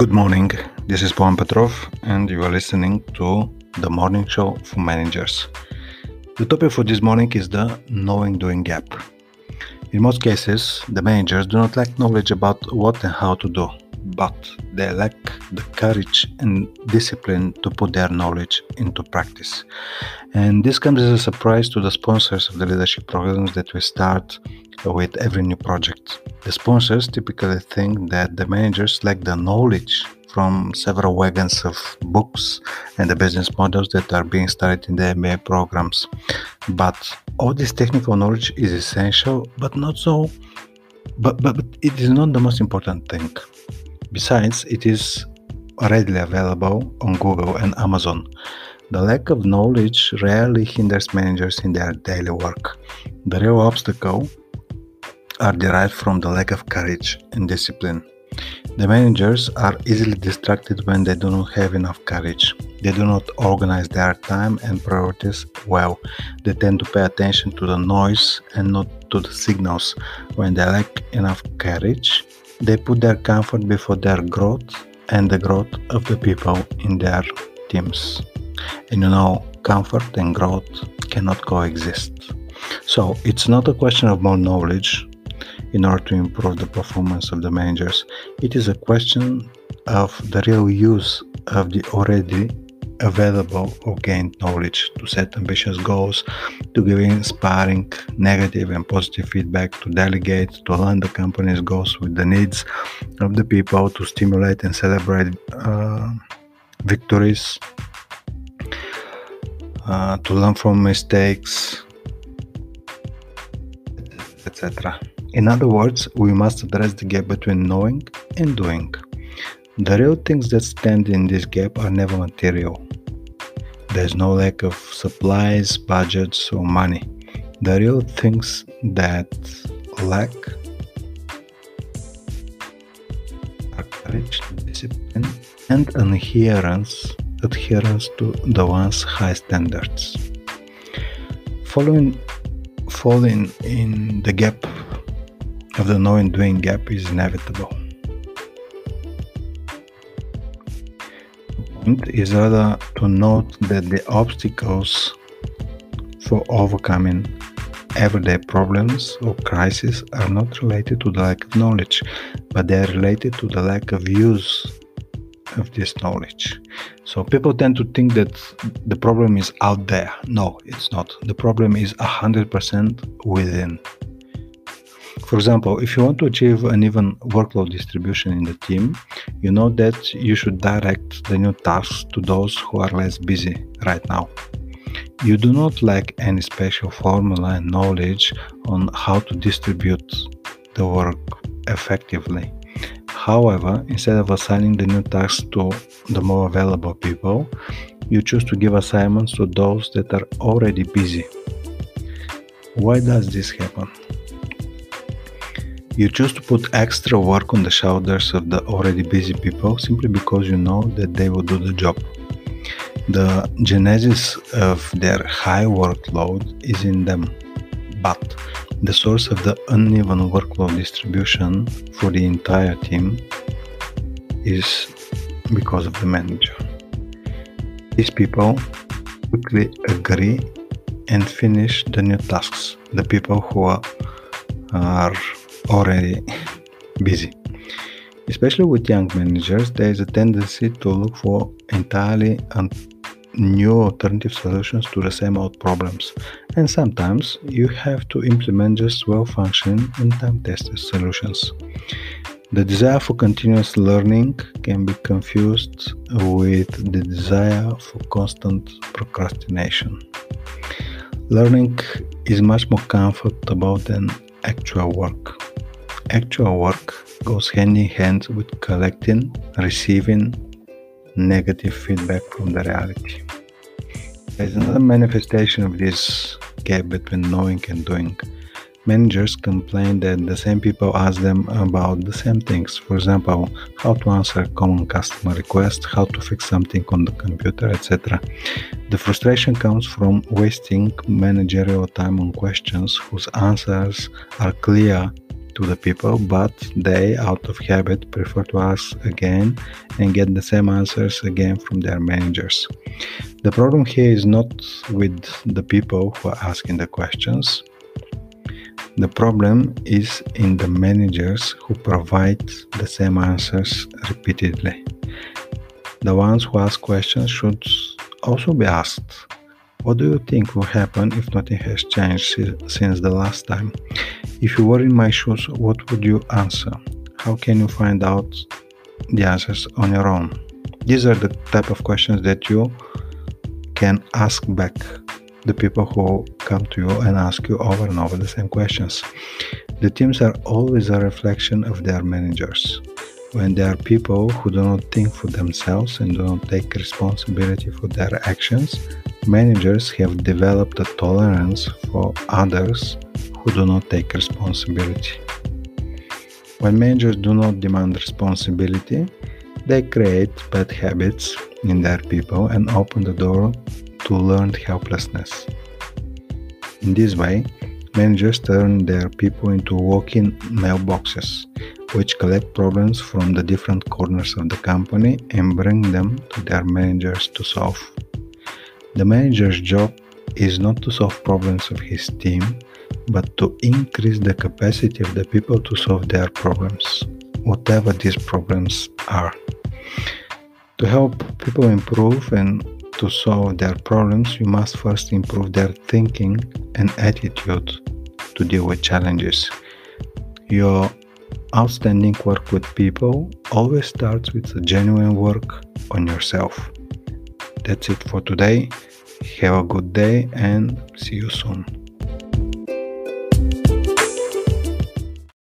Good morning, this is Pawan Petrov and you are listening to the morning show for managers. The topic for this morning is the knowing-doing gap. In most cases, the managers do not lack knowledge about what and how to do, but they lack the courage and discipline to put their knowledge into practice. And this comes as a surprise to the sponsors of the leadership programs that we start with every new project. The sponsors typically think that the managers lack the knowledge from several wagons of books and the business models that are being studied in the MBA programs. But all this technical knowledge is essential, but it is not the most important thing. Besides, it is readily available on Google and Amazon. The lack of knowledge rarely hinders managers in their daily work. The real obstacle are derived from the lack of courage and discipline. The managers are easily distracted when they do not have enough courage. They do not organize their time and priorities well. They tend to pay attention to the noise and not to the signals. When they lack enough courage, they put their comfort before their growth and the growth of the people in their teams. And comfort and growth cannot coexist. So it's not a question of more knowledge in order to improve the performance of the managers. It is a question of the real use of the already available or gained knowledge to set ambitious goals, to give inspiring negative and positive feedback, to delegate, to align the company's goals with the needs of the people, to stimulate and celebrate victories, to learn from mistakes, etc. In other words, we must address the gap between knowing and doing. The real things that stand in this gap are never material. There is no lack of supplies, budgets, or money. The real things that lack are courage, discipline, and adherence to the one's high standards. Falling in the gap of the knowing-doing gap is inevitable. The point is rather to note that the obstacles for overcoming everyday problems or crises are not related to the lack of knowledge, but they are related to the lack of use of this knowledge. So people tend to think that the problem is out there. No, it's not. The problem is 100% within. For example, if you want to achieve an even workload distribution in the team, you know that you should direct the new tasks to those who are less busy right now. You do not lack any special formula and knowledge on how to distribute the work effectively. However, instead of assigning the new tasks to the more available people, you choose to give assignments to those that are already busy. Why does this happen? You choose to put extra work on the shoulders of the already busy people simply because you know that they will do the job. The genesis of their high workload is in them, but the source of the uneven workload distribution for the entire team is because of the manager. These people quickly agree and finish the new tasks, the people who are already busy. Especially with young managers, there is a tendency to look for entirely new alternative solutions to the same old problems, and sometimes you have to implement just well-functioning and time-tested solutions. The desire for continuous learning can be confused with the desire for constant procrastination. Learning is much more comfortable than actual work. Actual work goes hand in hand with collecting, receiving negative feedback from the reality. There is another manifestation of this gap between knowing and doing. Managers complain that the same people ask them about the same things. For example, how to answer a common customer request, how to fix something on the computer, etc. The frustration comes from wasting managerial time on questions whose answers are clear to the people, but they, out of habit, prefer to ask again and get the same answers again from their managers. The problem here is not with the people who are asking the questions. The problem is in the managers who provide the same answers repeatedly. The ones who ask questions should also be asked, what do you think will happen if nothing has changed since the last time? If you were in my shoes, what would you answer? How can you find out the answers on your own? These are the type of questions that you can ask back the people who come to you and ask you over and over the same questions. The teams are always a reflection of their managers. When there are people who do not think for themselves and do not take responsibility for their actions, managers have developed a tolerance for others who do not take responsibility. When managers do not demand responsibility, they create bad habits in their people and open the door to learned helplessness. In this way, managers turn their people into walking mailboxes, which collect problems from the different corners of the company and bring them to their managers to solve. The manager's job is not to solve problems of his team, but to increase the capacity of the people to solve their problems, whatever these problems are. To help people improve and to solve their problems, you must first improve their thinking and attitude to deal with challenges. Your outstanding work with people always starts with a genuine work on yourself. That's it for today. Have a good day and see you soon.